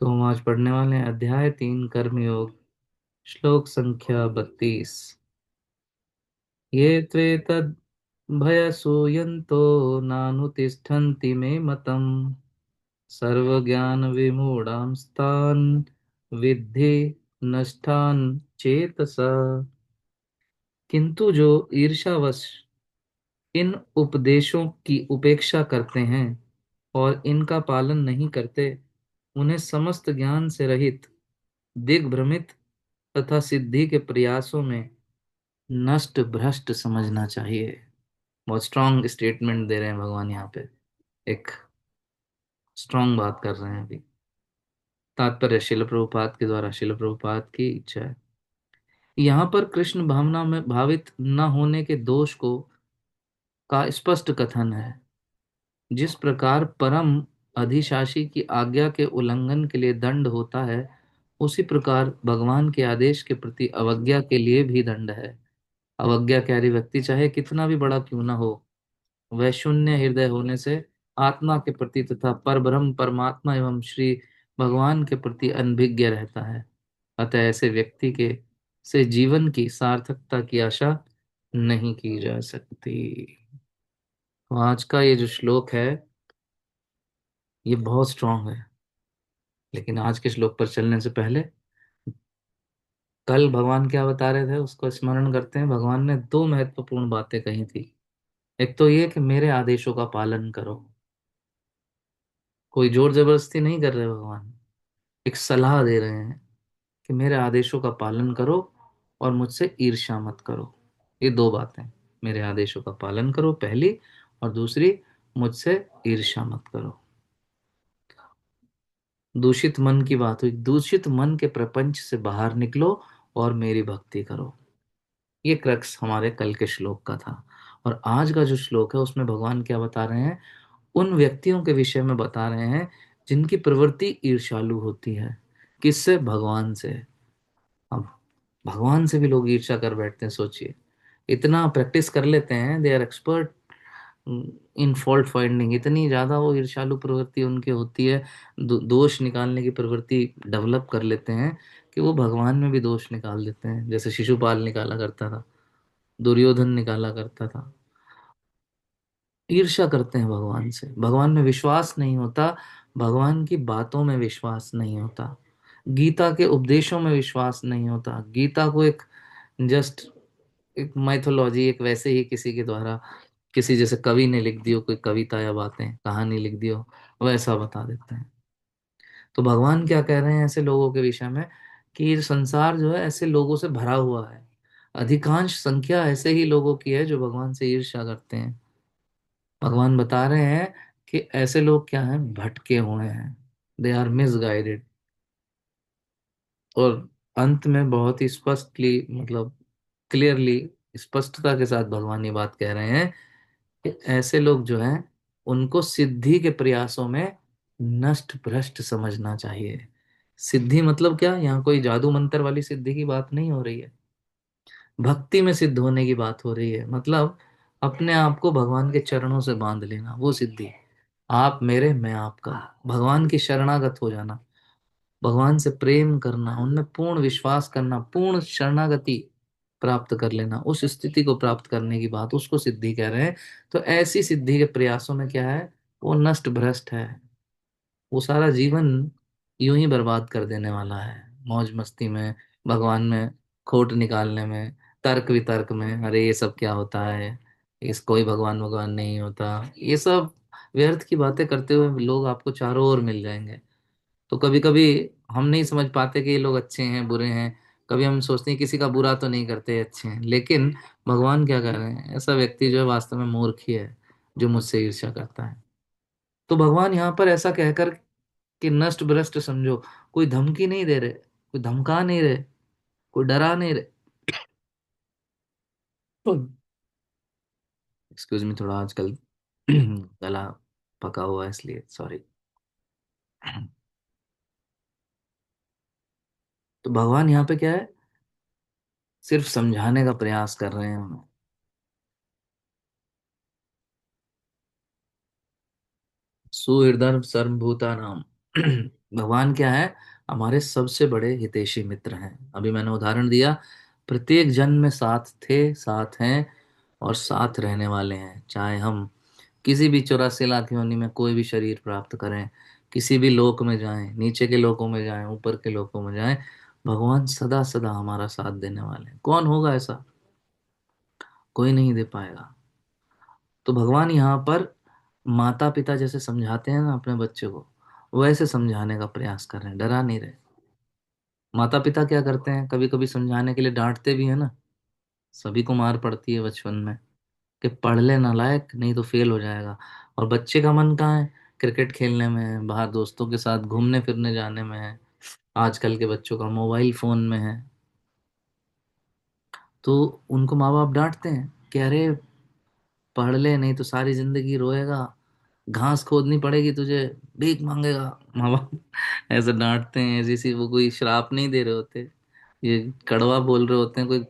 तो हम आज पढ़ने वाले हैं अध्याय 3 कर्मयोग, श्लोक संख्या 32। ये त्वेतद् भयसूयन्तो नानुतिष्ठन्ति मे मतम् सर्वज्ञान विमूढ़ांस्तान् विद्धि नष्टान् चेतसा। किंतु जो ईर्ष्यावश इन उपदेशों की उपेक्षा करते हैं और इनका पालन नहीं करते, उन्हें समस्त ज्ञान से रहित, दिग्भ्रमित तथा सिद्धि के प्रयासों में नष्ट भ्रष्ट समझना चाहिए। बहुत स्ट्रांग स्टेटमेंट दे रहे हैं भगवान यहाँ पे। एक स्ट्रांग बात कर रहे हैं अभी। तात्पर्य शिल प्रभुपाद के द्वारा, शिल प्रभुपाद की इच्छा है। यहाँ पर कृष्ण भावना में भावित न होने के दोष को का स्पष्ट कथन है। जिस प्रकार परम अधिशासी की आज्ञा के उल्लंघन के लिए दंड होता है, उसी प्रकार भगवान के आदेश के प्रति अवज्ञा के लिए भी दंड है। अवज्ञाकारी व्यक्ति चाहे कितना भी बड़ा क्यों ना हो, वह शून्य हृदय होने से आत्मा के प्रति तथा परब्रह्म परमात्मा एवं श्री भगवान के प्रति अनभिज्ञ रहता है। अतः ऐसे व्यक्ति के से जीवन की सार्थकता की आशा नहीं की जा सकती। तो आज का ये जो श्लोक है, ये बहुत स्ट्रांग है। लेकिन आज के श्लोक पर चलने से पहले कल भगवान क्या बता रहे थे उसको स्मरण करते हैं। भगवान ने दो महत्वपूर्ण बातें कही थी। एक तो ये कि मेरे आदेशों का पालन करो। कोई जोर जबरदस्ती नहीं कर रहे भगवान, एक सलाह दे रहे हैं कि मेरे आदेशों का पालन करो और मुझसे ईर्ष्या मत करो। ये दो बातें, मेरे आदेशों का पालन करो पहली, और दूसरी, मुझसे ईर्ष्या मत करो। दूषित मन की बात हुई। दूषित मन के प्रपंच से बाहर निकलो और मेरी भक्ति करो। ये क्रक्स हमारे कल के श्लोक का था। और आज का जो श्लोक है उसमें भगवान क्या बता रहे हैं, उन व्यक्तियों के विषय में बता रहे हैं जिनकी प्रवृत्ति ईर्ष्यालु होती है। किससे? भगवान से। अब भगवान से भी लोग ईर्ष्या कर बैठते हैं, सोचिए। इतना प्रैक्टिस कर लेते हैं, they are expert in fault finding. इतनी ज्यादा वो ईर्ष्यालु प्रवृत्ति उनकी होती है, दोष निकालने की प्रवृत्ति डेवलप कर लेते हैं कि वो भगवान में भी दोष निकाल देते हैं। जैसे शिशुपाल निकाला करता था, दुर्योधन निकाला करता था। ईर्ष्या करते हैं भगवान से, भगवान में विश्वास नहीं होता, भगवान की बातों में विश्वास नहीं होता, गीता के उपदेशों में विश्वास नहीं होता। गीता को एक जस्ट एक माइथोलॉजी, एक वैसे ही किसी के द्वारा, किसी जैसे कवि ने लिख दियो, कोई कविता या बातें कहानी लिख दियो, वैसा बता देते हैं। तो भगवान क्या कह रहे हैं ऐसे लोगों के विषय में, कि ये संसार जो है ऐसे लोगों से भरा हुआ है। अधिकांश संख्या ऐसे ही लोगों की है जो भगवान से ईर्ष्या करते हैं। भगवान बता रहे हैं कि ऐसे लोग क्या हैं, भटके हुए हैं, दे आर मिसगाइडेड। और अंत में बहुत ही स्पष्टली, मतलब क्लियरली, स्पष्टता के साथ भगवान ये बात कह रहे हैं कि ऐसे लोग जो हैं उनको सिद्धि के प्रयासों में नष्ट भ्रष्ट समझना चाहिए। सिद्धि मतलब क्या? यहाँ कोई जादू मंत्र वाली सिद्धि की बात नहीं हो रही है, भक्ति में सिद्ध होने की बात हो रही है। मतलब अपने आप को भगवान के चरणों से बांध लेना, वो सिद्धि। आप मेरे, मैं आपका, भगवान की शरणागत हो जाना, भगवान से प्रेम करना, उनमें पूर्ण विश्वास करना, पूर्ण शरणागति प्राप्त कर लेना, उस स्थिति को प्राप्त करने की बात, उसको सिद्धि कह रहे हैं। तो ऐसी सिद्धि के प्रयासों में क्या है, वो नष्ट भ्रष्ट है। वो सारा जीवन यूं ही बर्बाद कर देने वाला है, मौज मस्ती में, भगवान में खोट निकालने में, तर्क वितर्क में। अरे ये सब क्या होता है, इस कोई भगवान भगवान नहीं होता, ये सब व्यर्थ की बातें करते हुए लोग आपको चारों ओर मिल जाएंगे। तो कभी कभी हम नहीं समझ पाते कि ये लोग अच्छे हैं बुरे हैं। कभी हम सोचते हैं किसी का बुरा तो नहीं करते, अच्छे हैं। लेकिन भगवान क्या कर रहे हैं, ऐसा व्यक्ति जो है वास्तव में मूर्ख ही है, जो मुझसे ईर्ष्या करता है। तो भगवान यहाँ पर ऐसा कहकर कि नष्ट भ्रष्ट समझो, कोई धमकी नहीं दे रहे, कोई धमका नहीं रहे, कोई डरा नहीं रहे। एक्सक्यूज मी, थोड़ा आजकल गला पका हुआ है, इसलिए सॉरी। तो भगवान यहाँ पे क्या है, सिर्फ समझाने का प्रयास कर रहे हैं हमें। सुहृदय सर्वभूतानां भगवान क्या है? हमारे सबसे बड़े हितैषी मित्र हैं। अभी मैंने उदाहरण दिया, प्रत्येक जन्म में साथ थे, साथ हैं और साथ रहने वाले हैं। चाहे हम किसी भी 84 लाख योनि में कोई भी शरीर प्राप्त करें, किसी भी लोक में जाएं, नीचे के लोकों में जाएं, ऊपर के लोकों में जाएं, भगवान सदा सदा हमारा साथ देने वाले हैं। कौन होगा ऐसा? कोई नहीं दे पाएगा। तो भगवान यहाँ पर माता पिता जैसे समझाते हैं ना अपने बच्चे को, वैसे समझाने का प्रयास कर रहे हैं, डरा नहीं रहे। माता पिता क्या करते हैं, कभी कभी समझाने के लिए डांटते भी है ना। सभी को मार पड़ती है बचपन में कि पढ़ ले नालायक, नहीं तो फेल हो जाएगा। और बच्चे का मन कहाँ है? क्रिकेट खेलने में है, बाहर दोस्तों के साथ घूमने फिरने जाने में है। आजकल के बच्चों का मोबाइल फोन में है। तो उनको माँ बाप डांटते हैं कि अरे पढ़ ले, नहीं तो सारी जिंदगी रोएगा, घास खोदनी पड़ेगी तुझे, भीख मांगेगा। माँ बाप ऐसे डांटते हैं, जैसे वो कोई श्राप नहीं दे रहे होते, ये कड़वा बोल रहे होते हैं। कोई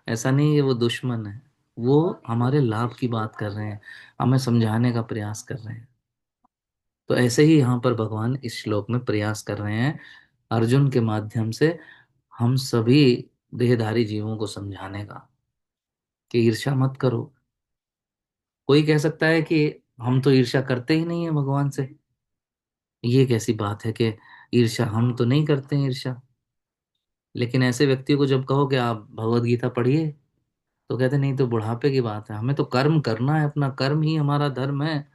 ऐसा नहीं है वो दुश्मन है, वो हमारे लाभ की बात कर रहे हैं, हमें समझाने का प्रयास कर रहे हैं। तो ऐसे ही यहाँ पर भगवान इस श्लोक में प्रयास कर रहे हैं अर्जुन के माध्यम से हम सभी देहधारी जीवों को समझाने का कि ईर्ष्या मत करो। कोई कह सकता है कि हम तो ईर्ष्या करते ही नहीं है भगवान से। ये कैसी बात है कि ईर्ष्या, हम तो नहीं करते हैं ईर्ष्या। लेकिन ऐसे व्यक्ति को जब कहो कि आप भगवत गीता पढ़िए, तो कहते नहीं, तो बुढ़ापे की बात है, हमें तो कर्म करना है, अपना कर्म ही हमारा धर्म है।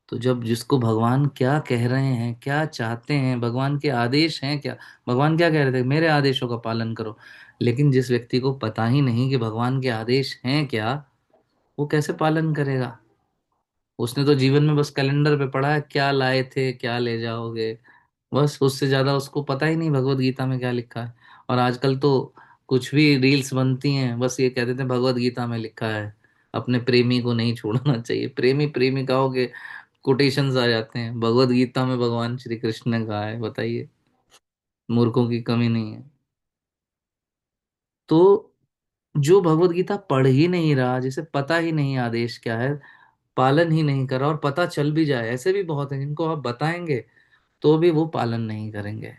तो जब जिसको भगवान क्या कह रहे हैं, क्या चाहते हैं, भगवान के आदेश हैं क्या, भगवान क्या कह रहे थे, मेरे आदेशों का पालन करो। लेकिन जिस व्यक्ति को पता ही नहीं कि भगवान के आदेश हैं क्या, वो कैसे पालन करेगा? उसने तो जीवन में बस कैलेंडर पे पढ़ा है क्या लाए थे क्या ले जाओगे, बस उससे ज्यादा उसको पता ही नहीं भगवत गीता में क्या लिखा है। और आजकल तो कुछ भी रील्स बनती हैं, बस ये कह देते हैं भगवत गीता में लिखा है अपने प्रेमी को नहीं छोड़ना चाहिए। प्रेमी प्रेमिकाओं के कोटेशंस आ जाते हैं, भगवत गीता में भगवान श्री कृष्ण ने कहा है, बताइए। मूर्खों की कमी नहीं है। तो जो भगवत गीता पढ़ ही नहीं रहा, जिसे पता ही नहीं आदेश क्या है, पालन ही नहीं करा, और पता चल भी जाए, ऐसे भी बहुत हैं जिनको आप बताएंगे तो भी वो पालन नहीं करेंगे।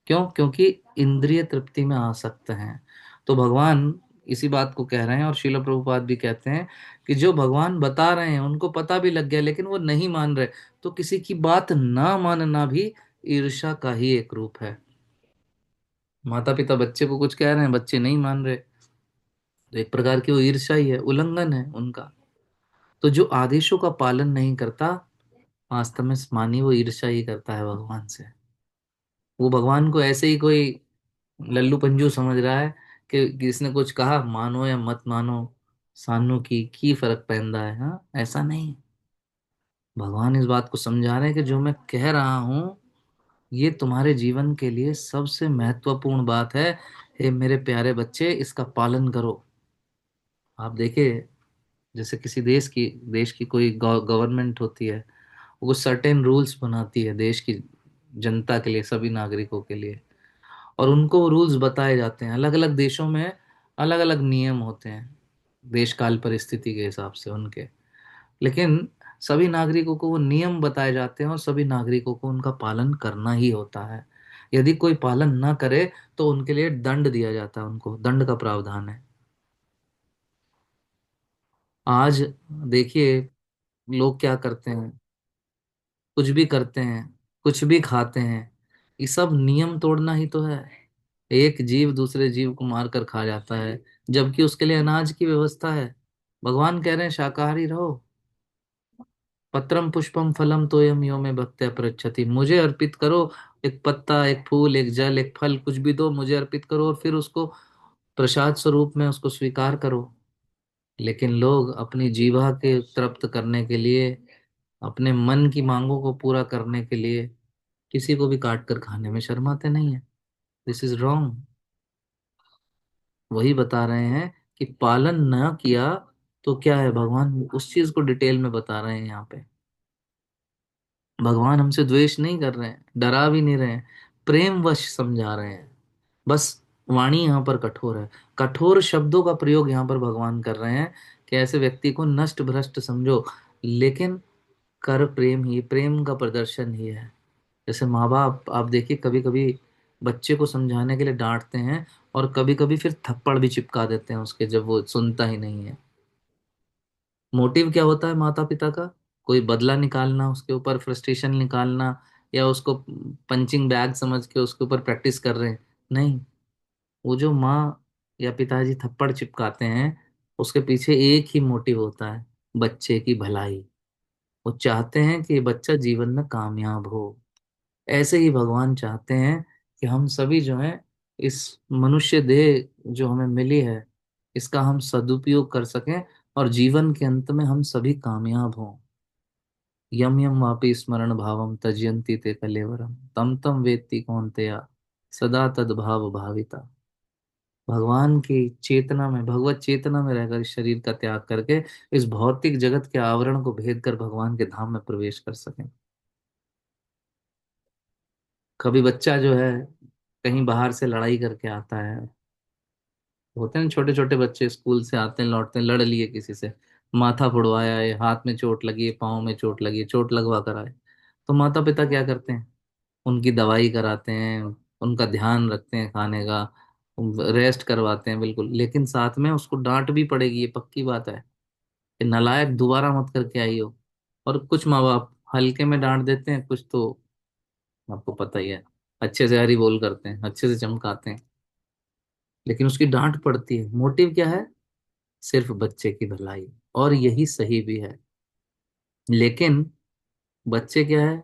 क्यों? क्योंकि इंद्रिय तृप्ति में आसक्त हैं। तो भगवान इसी बात को कह रहे हैं, और श्रील प्रभुपाद भी कहते हैं कि जो भगवान बता रहे हैं उनको पता भी लग गया लेकिन वो नहीं मान रहे, तो किसी की बात ना मानना भी ईर्ष्या का ही एक रूप है। माता पिता बच्चे को कुछ कह रहे हैं, बच्चे नहीं मान रहे, तो एक प्रकार की वो ईर्ष्या ही है, उल्लंघन है उनका। तो जो आदेशों का पालन नहीं करता, वास्तव में मानी वो ईर्ष्या ही करता है भगवान से। वो भगवान को ऐसे ही कोई लल्लू पंजू समझ रहा है कि किसने कुछ कहा मानो या मत मानो, सानू की फर्क पैंदा है। हाँ, ऐसा नहीं। भगवान इस बात को समझा रहे हैं कि जो मैं कह रहा हूं ये तुम्हारे जीवन के लिए सबसे महत्वपूर्ण बात है। हे मेरे प्यारे बच्चे, इसका पालन करो। आप देखिए, जैसे किसी देश की कोई गवर्नमेंट होती है, वो सर्टेन रूल्स बनाती है देश की जनता के लिए, सभी नागरिकों के लिए। और उनको रूल्स बताए जाते हैं, अलग अलग देशों में अलग अलग नियम होते हैं देश काल परिस्थिति के हिसाब से उनके। लेकिन सभी नागरिकों को वो नियम बताए जाते हैं और सभी नागरिकों को उनका पालन करना ही होता है। यदि कोई पालन ना करे तो उनके लिए दंड दिया जाता है, उनको दंड का प्रावधान है। आज देखिए लोग क्या करते हैं, कुछ भी करते हैं, कुछ भी खाते हैं, ये सब नियम तोड़ना ही तो है। एक जीव दूसरे जीव को मार कर खा जाता है, जबकि उसके लिए अनाज की व्यवस्था है। भगवान कह रहे हैं शाकाहारी रहो। पत्रम पुष्पम फलम तोयम यो में भक्त्या पृच्छति, मुझे अर्पित करो। एक पत्ता, एक फूल, एक जल, एक फल, कुछ भी दो, मुझे अर्पित करो और फिर उसको प्रसाद स्वरूप में उसको स्वीकार करो। लेकिन लोग अपनी जीवा के तृप्त करने के लिए, अपने मन की मांगों को पूरा करने के लिए किसी को भी काट कर खाने में शर्माते नहीं है। This is wrong. वही बता रहे हैं कि पालन न किया तो क्या है, भगवान उस चीज को डिटेल में बता रहे हैं यहाँ पे। भगवान हमसे द्वेष नहीं कर रहे हैं, डरा भी नहीं रहे हैं, प्रेम वश समझा रहे हैं। बस वाणी यहाँ पर कठोर है, कठोर शब्दों का प्रयोग यहाँ पर भगवान कर रहे हैं कि ऐसे व्यक्ति को नष्ट भ्रष्ट समझो। लेकिन कर प्रेम ही प्रेम का प्रदर्शन ही है। जैसे माँ बाप आप देखिए कभी कभी बच्चे को समझाने के लिए डांटते हैं, और कभी कभी फिर थप्पड़ भी चिपका देते हैं उसके, जब वो सुनता ही नहीं है। मोटिव क्या होता है माता पिता का? कोई बदला निकालना, उसके ऊपर फ्रस्ट्रेशन निकालना, या उसको पंचिंग बैग समझ के उसके ऊपर प्रैक्टिस कर रहे हैं? नहीं। वो जो माँ या पिताजी थप्पड़ चिपकाते हैं, उसके पीछे एक ही मोटिव होता है, बच्चे की भलाई। वो चाहते हैं कि बच्चा जीवन में कामयाब हो। ऐसे ही भगवान चाहते हैं कि हम सभी जो हैं, इस मनुष्य देह जो हमें मिली है, इसका हम सदुपयोग कर सकें, और जीवन के अंत में हम सभी कामयाब हों। यम यम वापि स्मरण भावम तजयंती ते कलेवरम तम तम वेत्ति कौन्तेय सदा तद्भाव भाविता। भगवान की चेतना में, भगवत चेतना में रहकर इस शरीर का त्याग करके इस भौतिक जगत के आवरण को भेद कर भगवान के धाम में प्रवेश कर सकें। कभी बच्चा जो है कहीं बाहर से लड़ाई करके आता है, होते हैं छोटे छोटे बच्चे, स्कूल से आते हैं लौटते हैं, लड़ लिए किसी से, माथा फुड़वाया है, हाथ में चोट लगी है, पाँव में चोट लगी है, चोट लगवा कर आए। तो माता पिता क्या करते हैं? उनकी दवाई कराते हैं, उनका ध्यान रखते हैं खाने का, रेस्ट करवाते हैं बिल्कुल, लेकिन साथ में उसको डांट भी पड़ेगी, ये पक्की बात है कि नालायक दोबारा मत करके आई हो। और कुछ माँ बाप हल्के में डांट देते हैं, कुछ तो आपको पता ही है, अच्छे से हरी बोल करते हैं, अच्छे से चमकाते हैं, लेकिन उसकी डांट पड़ती है। मोटिव क्या है? सिर्फ बच्चे की भलाई। और यही सही भी है। लेकिन बच्चे क्या है,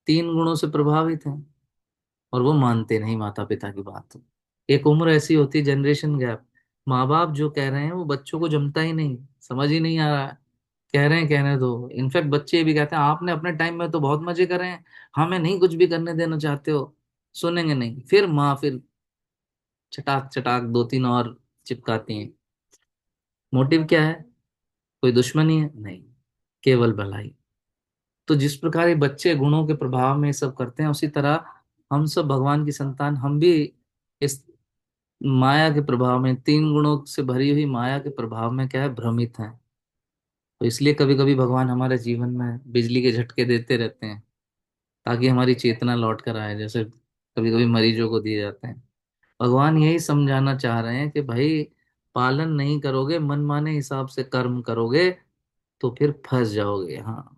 तीन गुणों से प्रभावित हैं, और वो मानते नहीं माता पिता की बात। एक उम्र ऐसी होती है, जनरेशन गैप, माँ बाप जो कह रहे हैं वो बच्चों को जमता ही नहीं, समझ ही नहीं आ रहा है। कह रहे हैं कहने दो, इनफैक्ट बच्चे ये भी कहते हैं आपने अपने टाइम में तो बहुत मजे करे हैं, हमें नहीं कुछ भी करने देना चाहते हो। सुनेंगे नहीं, फिर माँ फिर चटाक चटाक दो तीन और चिपकाती हैं। मोटिव क्या है? कोई दुश्मनी है? नहीं, केवल भलाई। तो जिस प्रकार ये बच्चे गुणों के प्रभाव में ये सब करते हैं, उसी तरह हम सब भगवान की संतान, हम भी इस माया के प्रभाव में, तीन गुणों से भरी हुई माया के प्रभाव में क्या है, भ्रमित हैं। तो इसलिए कभी कभी भगवान हमारे जीवन में बिजली के झटके देते रहते हैं, ताकि हमारी चेतना लौट कर आए, जैसे कभी कभी मरीजों को दिए जाते हैं। भगवान यही समझाना चाह रहे हैं कि भाई, पालन नहीं करोगे, मनमाने हिसाब से कर्म करोगे, तो फिर फंस जाओगे। हाँ,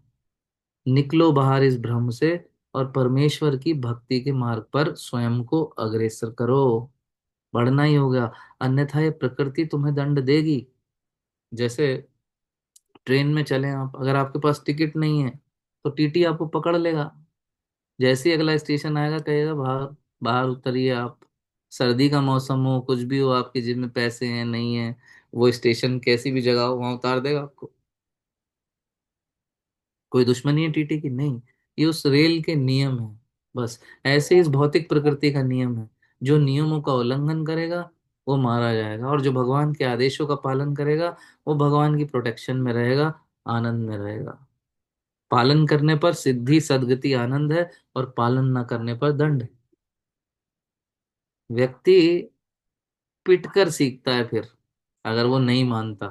निकलो बाहर इस भ्रम से, और परमेश्वर की भक्ति के मार्ग पर स्वयं को अग्रसर करो। बढ़ना ही होगा, अन्यथा ये प्रकृति तुम्हें दंड देगी। जैसे ट्रेन में चले आप, अगर आपके पास टिकट नहीं है तो टीटी आपको पकड़ लेगा। जैसे ही अगला स्टेशन आएगा कहेगा बाहर, बाहर उतरिए आप। सर्दी का मौसम हो, कुछ भी हो, आपके जेब में पैसे हैं नहीं है, वो स्टेशन कैसी भी जगह हो वहां उतार देगा आपको। कोई दुश्मनी है टीटी की? नहीं, ये उस रेल के नियम है। बस ऐसे ही इस भौतिक प्रकृति का नियम है। जो नियमों का उल्लंघन करेगा वो मारा जाएगा, और जो भगवान के आदेशों का पालन करेगा वो भगवान की प्रोटेक्शन में रहेगा, आनंद में रहेगा। पालन करने पर सिद्धि सद्गति आनंद है, और पालन न करने पर दंड है। व्यक्ति पिट कर सीखता है फिर, अगर वो नहीं मानता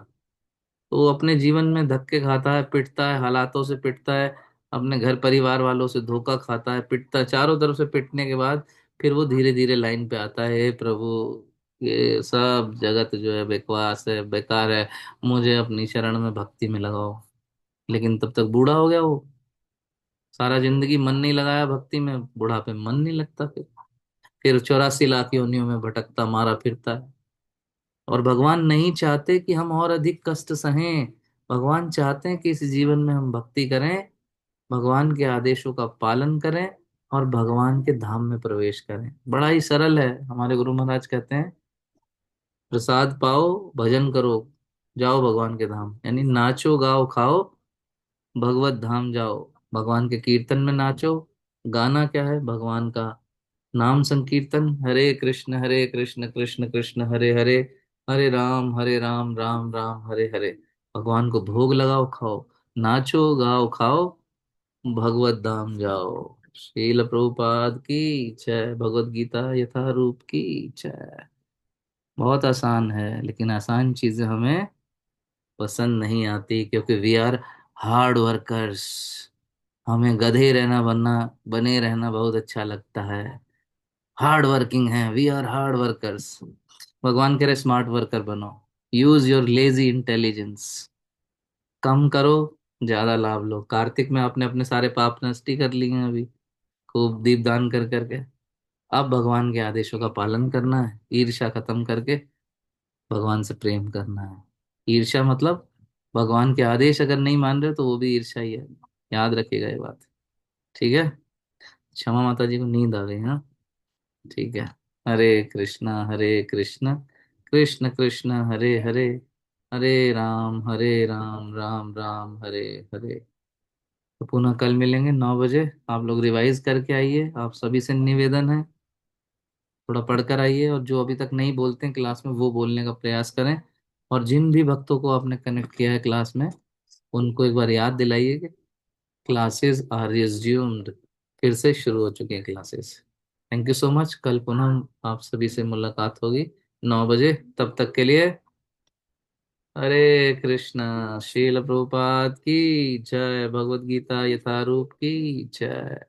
तो वो अपने जीवन में धक्के खाता है, पिटता है, हालातों से पिटता है, अपने घर परिवार वालों से धोखा खाता है, पिटता है चारों तरफ से। पिटने के बाद फिर वो धीरे धीरे लाइन पे आता है, हे प्रभु, ये सब जगत जो है बकवास है, बेकार है, मुझे अपनी शरण में भक्ति में लगाओ। लेकिन तब तक बूढ़ा हो गया वो, सारा जिंदगी मन नहीं लगाया भक्ति में, बुढ़ापे में मन नहीं लगता। फिर 84 लाख योनियों में भटकता मारा फिरता है। और भगवान नहीं चाहते कि हम और अधिक कष्ट सहें। भगवान चाहते हैं कि इस जीवन में हम भक्ति करें, भगवान के आदेशों का पालन करें, और भगवान के धाम में प्रवेश करें। बड़ा ही सरल है। हमारे गुरु महाराज कहते हैं, प्रसाद पाओ, भजन करो, जाओ भगवान के धाम। यानी नाचो गाओ खाओ, भगवत धाम जाओ। भगवान के कीर्तन में नाचो। गाना क्या है? भगवान का नाम संकीर्तन, हरे कृष्ण कृष्ण कृष्ण हरे हरे, हरे राम राम राम हरे हरे। भगवान को भोग लगाओ, खाओ, नाचो गाओ खाओ, भगवत धाम जाओ। श्रील प्रभुपाद की जय। भगवत गीता यथा रूप की जय। बहुत आसान है, लेकिन आसान चीजें हमें पसंद नहीं आती, क्योंकि वी आर हार्ड वर्कर्स। हमें गधे रहना बनना बने रहना बहुत अच्छा लगता है। हार्ड वर्किंग है, वी आर हार्ड वर्कर्स। भगवान कह रहे स्मार्ट वर्कर बनो। Use your lazy intelligence. कम करो, ज्यादा लाभ लो। कार्तिक में आपने अपने सारे पाप नष्ट ही कर लिए हैं अभी, खूब दीप दान कर करके। अब भगवान के आदेशों का पालन करना है, ईर्ष्या खत्म करके भगवान से प्रेम करना है। ईर्ष्या मतलब भगवान के आदेश अगर नहीं मान रहे हो तो वो भी ईर्ष्या ही है। याद रखिएगा ये बात। ठीक है। क्षमा माता जी को नींद आ गई, हाँ। ठीक है। हरे कृष्णा कृष्ण कृष्ण हरे हरे, हरे राम राम राम हरे हरे। तो पुनः कल मिलेंगे 9 बजे। आप लोग रिवाइज करके आइए, आप सभी से निवेदन है, थोड़ा पढ़कर आइए। और जो अभी तक नहीं बोलते हैं क्लास में वो बोलने का प्रयास करें। और जिन भी भक्तों को आपने कनेक्ट किया है क्लास में, उनको एक बार याद दिलाइए कि क्लासेस आर रिज्यूम्ड। फिर से शुरू हो चुकी हैं classes. Thank you so much. कल पुनः आप सभी से मुलाकात होगी 9 बजे। तब तक के लिए हरे कृष्णा। शील प्रभुपाद की जय। भगवत गीता यथारूप की जय।